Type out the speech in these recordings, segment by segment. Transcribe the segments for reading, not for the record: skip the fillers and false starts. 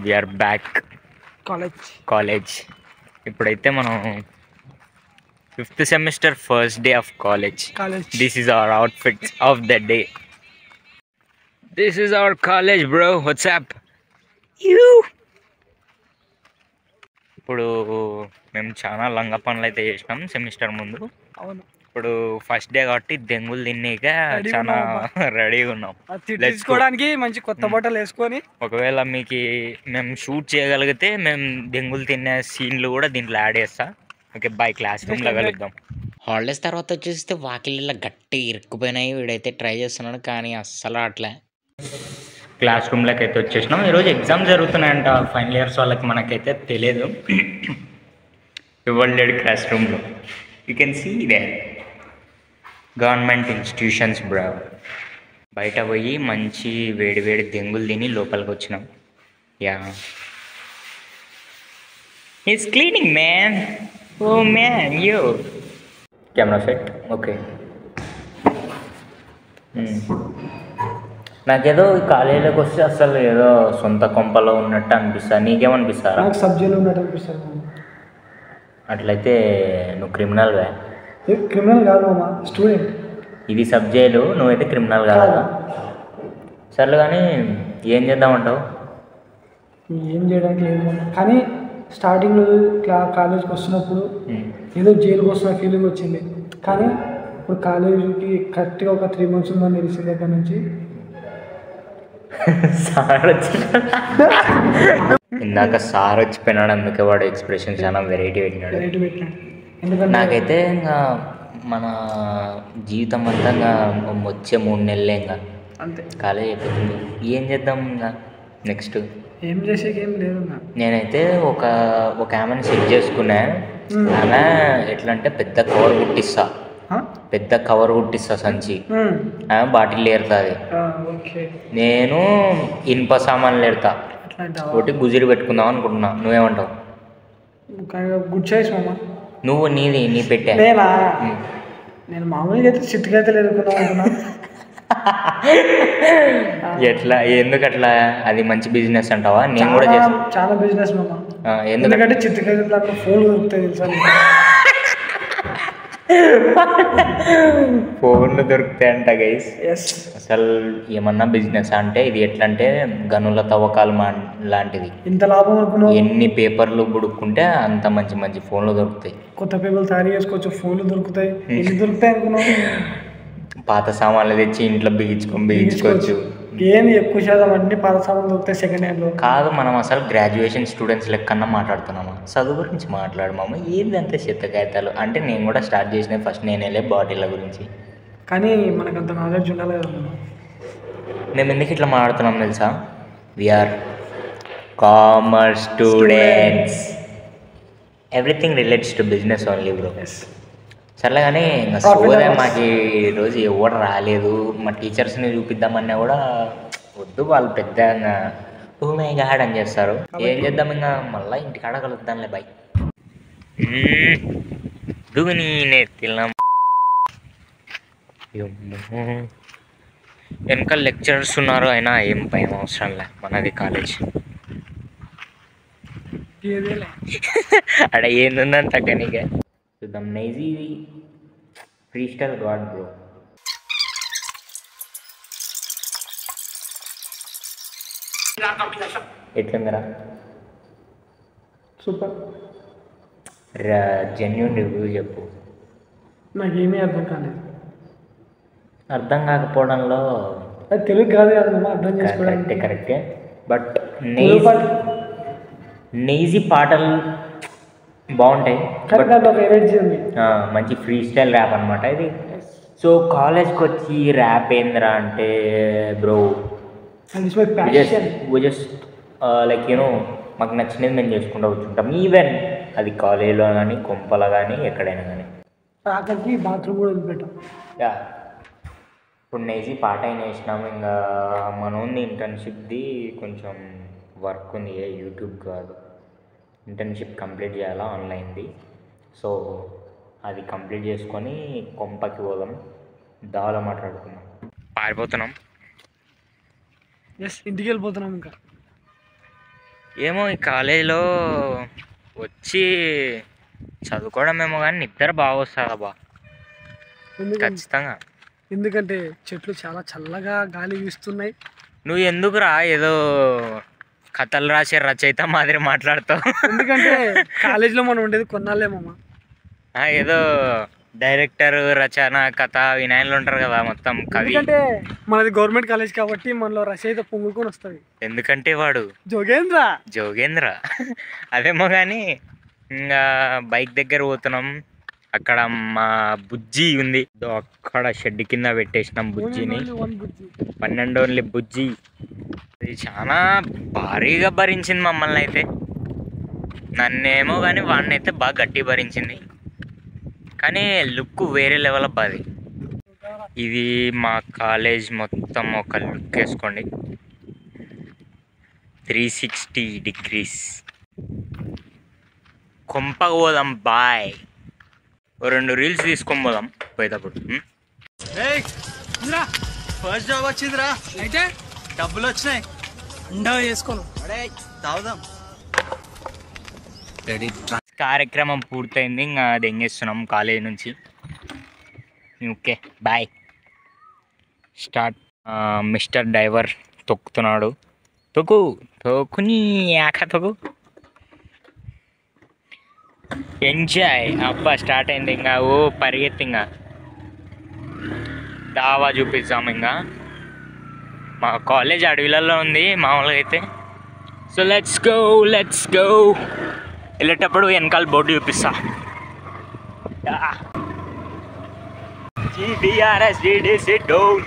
We are back college. ఇప్పుడైతే మనం 5th semester first day of college. This is our outfit of the day. This is our college bro. WhatsApp you. ఇప్పుడు మేము చాలా లంగ పనులు అయితే చేసినాం సెమిస్టర్ ముందు. అవును. ఇప్పుడు ఫస్ట్ డే కాబట్టి దెంగులు తిన్నాక చాలా రెడీగా ఉన్నాం. తీసుకోవడానికి మంచి కొత్త బట్టలు వేసుకొని, ఒకవేళ మీకు మేము షూట్ చేయగలిగితే మేము దెంగులు తినే సీన్లు కూడా దీంట్లో యాడ్ చేస్తా. Okay bye. క్లాస్ రూమ్లో కలుద్దాం. హాలిడేస్ తర్వాత వచ్చేస్తే వాకిళ్ళ గట్టి ఇరుక్కుపోయినాయి. వీడైతే ట్రై చేస్తున్నాడు కానీ అస్సలు అట్లే. క్లాస్ రూమ్లోకి అయితే వచ్చేసినాం. ఈరోజు ఎగ్జామ్ జరుగుతున్నాయంట ఫైనల్ ఇయర్స్ వాళ్ళకి. మనకైతే తెలియదు. ఇవ్వలేడు క్లాస్ రూమ్లో. You can see the government institutions bro. బయట పోయి మంచి వేడి వేడి దెంగులు తిని లోపలికి వచ్చినాం. Yeah is cleaning man. Oh man you. Camera set. Okay. నాకేదో కాలేజీలోకి వస్తే అసలు ఏదో సొంత కొంపలో ఉన్నట్టు అనిపిస్తుంది. నీకేమనిపిస్తారా? నాకు సబ్జెక్టులు ఉన్నట్టు అనిపిస్తుంది. అట్లయితే నువ్వు క్రిమినల్వే. క్రిమినల్ కాదు మామ, స్టూడెంట్. ఇది సబ్జెక్టు, నువ్వైతే క్రిమినల్ కాదా? సర్లే కానీ ఏం చేద్దామంటావు? ఏం చేయడానికి లేదు కానీ స్టార్టింగ్లో కాలేజ్కి వస్తున్నప్పుడు ఏదో జైలుకి వస్తున్న ఫీలింగ్ వచ్చింది. కానీ ఇప్పుడు కాలేజీకి కరెక్ట్గా ఒక 3 months ఉందని తెలిసిన దగ్గర నుంచి సార్ వచ్చి ఇందాక సార్ వచ్చిపోయినాడు. అందుకే వాడు ఎక్స్ప్రెషన్ చాలా వెరైటీ పెట్టినాడు. ఎందుకంటే నాకైతే ఇంకా మన జీవితం అంతా ఇంకా వచ్చే 3 నెలలే ఇంకా అంతే. కాలేజ్ అయిపోతుంది. ఏం చేద్దాం ఇంకా నెక్స్ట్? ఏం చేసేకి ఏం లేదు. నేనైతే ఒక ఆమెను సెట్ చేసుకున్నా. ఆమె ఎట్లా అంటే పెద్ద కవర్ కుట్టిస్తా సంచి. ఆమె బాటిల్ ఏరుతుంది. నేను ఇనుప సామాన్లు ఏరుతా. ఒకటి గుజిరి పెట్టుకుందాం అనుకుంటున్నా. నువ్వేమంటావు? గుడ్ చాయిస్ మామ. నువ్వు నీ పెట్టా. నేను మామూలుగా అయితే చిట్టుకైతే ఎదుర్కొన్నా. ఎట్లా? ఎందుకు అట్లా? అది మంచి బిజినెస్ అంటావా? నేను కూడా చేస్తాను. చాలా బిజినెస్ మామ. ఎందుకంటే చిట్టుకైతే దాంట్లో ఫోన్లు దొరుకుతాయి తెలుసా? ఫోన్లు దొరుకుతాయంట గైస్. అసలు ఏమన్నా బిజినెస్ అంటే ఇది ఎట్లా అంటే గనుల తవ్వకాలు లాంటిది. ఇంత లాభం అనుకున్నావు. ఎన్ని పేపర్లు బుడుక్కుంటే అంత మంచి మంచి ఫోన్లు దొరుకుతాయి. కొత్త పేపర్లు తయారు చేసుకోవచ్చు, ఫోన్లు దొరుకుతాయి. ఎన్ని దొరుకుతాయి అనుకున్నావు? పాత సామాన్లు తెచ్చి ఇంట్లో బిగించుకోవచ్చు. ఏమి ఎక్కువ శాతం అన్ని పాత సామాన్లు దొరుకుతాయి సెకండ్ హ్యాండ్లో. కాదు, మనం అసలు గ్రాడ్యుయేషన్ స్టూడెంట్స్ లెక్కన్నా మాట్లాడుతున్నామా? చదువు గురించి మాట్లాడమామా. ఏందంటే చెత్త కాగితాలు అంటే నేను కూడా స్టార్ట్ చేసిన ఫస్ట్ నేనేలే బాటిళ్ళ గురించి. కానీ మనకు అంత నాలెడ్జ్ ఉండాలి కదా. మేము ఎందుకు ఇట్లా మాట్లాడుతున్నాం తెలుసా? We are commerce students. Everything relates to business only bro. సర్లే కానీ ఇంకా సోదే మాకు ఈరోజు ఎవరు రాలేదు. మా టీచర్స్ని చూపిద్దామన్నా కూడా వద్దు, వాళ్ళు పెద్ద ఊమేగా అని చేస్తారు. ఏం చేద్దాం ఇంకా మళ్ళీ ఇంటికాడ కలుద్దాంలే బాయ్. దుగుని తిన్నాం. వెనక లెక్చరర్స్ ఉన్నారు, అయినా ఏం భయం అవసరంలే. మనది కాలేజ్. అక్కడ ఏందంత కనిగా చూద్దాం. నైజీ ఫ్రీ స్టైల్ గాడ్ బ్రో. ఎట్లుందిరా? సూపర్. జెన్యూన్ రివ్యూ చెప్పు. నాకేమీ అర్థం కాలేదు. అర్థం కాకపోవడంలో తెలుగు కాదు కదా అర్థం చేసుకోవడానికి. కరెక్టే. బట్ నైజీ పాటలు బాగుంటాయి. మంచి ఫ్రీ స్టైల్ ర్యాప్ అనమాట ఇది. సో కాలేజ్కి వచ్చి ర్యాప్ ఏందిరా అంటే బ్రో జస్ట్ లైక్ యూనో మాకు నచ్చినది మేము చేసుకుంటూ కూర్చుంటాం. ఈవెన్ అది కాలేజీలో కానీ కొంపలో కానీ ఎక్కడైనా కానీ. బాత్రూమ్ కూడా వదిలిపెట్టాం. ఇప్పుడు నైజీ పాట అయినా వేసినాము. ఇంకా మనోంది ఇంటర్న్షిప్ది కొంచెం వర్క్ ఉంది. యూట్యూబ్ కాదు, ఇంటర్న్షిప్ కంప్లీట్ చేయాలా ఆన్లైన్ది. సో అది కంప్లీట్ చేసుకొని కొంపకి పోదాం. దావలో మాట్లాడుకుందాం. పారిపోతున్నాం. ఇంటికి వెళ్ళిపోతున్నాం. ఇంకా ఏమో ఈ కాలేజీలో వచ్చి చదువుకోవడమేమో కానీ నిద్ర బాగా వస్తుందబ్బా ఖచ్చితంగా. ఎందుకంటే చెట్లు చాలా చల్లగా గాలి వీస్తున్నాయి. నువ్వు ఎందుకురా ఏదో కథలు రాసే రచయిత మాదిరి మాట్లాడతావు? ఎందుకంటే కాలేజీలో మనం ఉండేది కొన్నాళ్ళేమమ్మ. ఏదో డైరెక్టర్ రచన కథ వినాయకులు ఉంటారు కదా మొత్తం కవి. ఎందుకంటే మనది గవర్నమెంట్ కాలేజ్ కాబట్టి మనలో రచయిత పొంగుకొని వస్తుంది. ఎందుకంటే వాడు జోగేంద్ర. అదేమో కానీ ఇంకా బైక్ దగ్గర పోతున్నాం. అక్కడ మా బుజ్జి ఉంది, అక్కడ షెడ్ కింద పెట్టేసినాం బుజ్జిని. 12 ఓన్లీ బుజ్జి. అది చాలా భారీగా భరించింది మమ్మల్ని అయితే. నన్నేమో కానీ వాడిని అయితే బాగా గట్టి భరించింది. కానీ లుక్ వేరే లెవెల్ అబ్బాది. ఇది మా కాలేజ్ మొత్తం ఒక లుక్ వేసుకోండి, 360 degrees. కొంపకు పోదాం బాయ్. 2 రీల్స్ తీసుకొని పోదాం పోయేటప్పుడు. ఫస్ట్ జాబ్ వచ్చిందిరా, అయితే డబ్బులు వచ్చినాయి, అండా వేసుకోను. తాగుదాం. కార్యక్రమం పూర్తయింది, ఇంకా దెంగేస్తున్నాం కాలేజ్ నుంచి. Okay bye. Start. Mister driver తొక్కుతున్నాడు. తొక్కుని తొక్కు. ఎంజాయ్. అబ్బా స్టార్ట్ అయింది ఇంకా. ఓ పరిగెత్తి ఇంకా దావా చూపిస్తాం. ఇంకా మా కాలేజ్ అడవిలలో ఉంది మామూలుగా అయితే. So let's go. వెళ్ళేటప్పుడు వెనకాల బోర్డు చూపిస్తా. GDRS GDC down.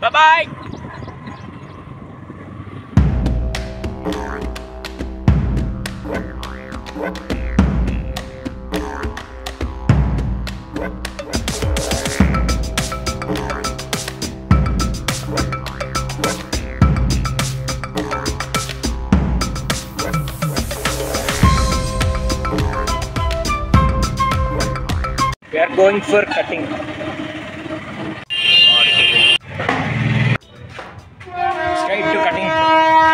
Bye-bye. We are going for cutting. Straight to cutting.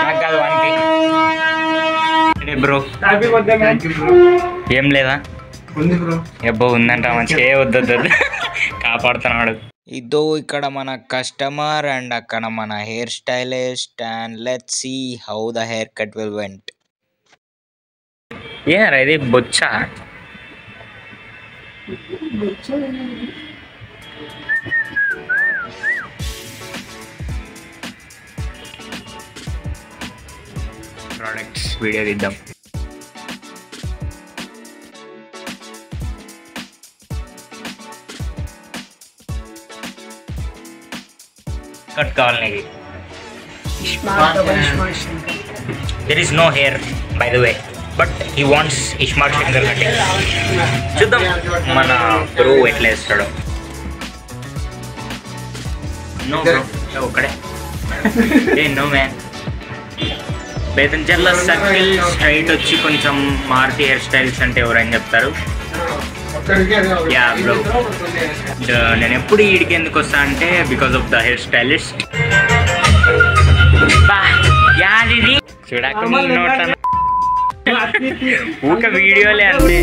నాకు కాదు వానికి. Bro happy birthday man. ఏం లేదా? ఉంది బ్రో. ఎబ్బో ఉందంట మంచి వద్దు కాపాడుతున్నాడు. ఇదో ఇక్కడ మన కస్టమర్ అండ్ అక్కడ మన hair stylist. And let's see how the haircut will went. ఏరా ఇది బొచ్చా? ప్రోడక్ట్స్ వీడియో తీద్దాం. కట్ కావాలి నీకు. There is no hair by the way, but he wants iSmart Shankar cutting. చూద్దాం మన బ్రో ఎట్లా వేస్తాడు. నో బ్రో ఒక్కడే. ఏ no man. Betamcherla circle straight వచ్చి కొంచెం మారుతి హెయిర్ స్టైల్స్ అంటే ఎవరైనా చెప్తారు. యా బ్రో, నేను ఎప్పుడు ఈడికి ఎందుకు వస్తా అంటే because of the hair stylist. యాది చూడకుండా నోట్ల ఊక వీడియోలే అంతే.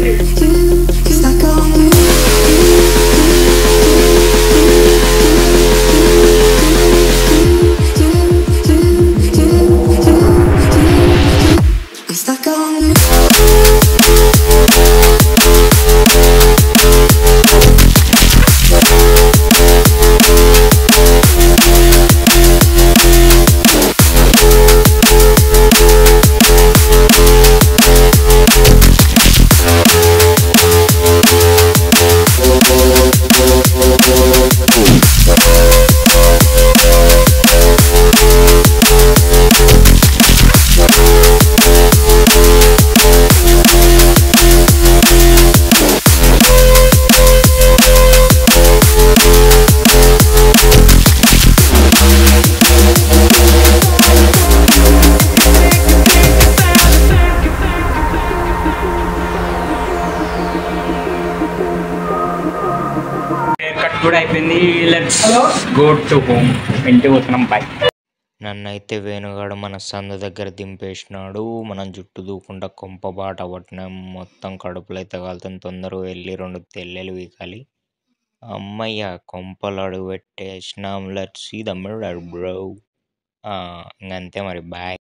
వ్లాగ్ అయిపోయింది. Let's go to home. ఇంటికి పోతున్నాం. బాయ్. నన్నైతే వేణుగాడు మన సందు దగ్గర దింపేసినాడు. మనం జుట్టు దూకుండా కొంప బాట పట్టినాం. మొత్తం కడుపులో అయితే కాలుతుంది. తొందరగా వెళ్ళి 2 తెల్లెలు వీకాలి. అమ్మయ్య కొంపలు అడుగు పెట్టేసినాం. Let's see the mirror bro. ఇంకంతే మరి. బాయ్.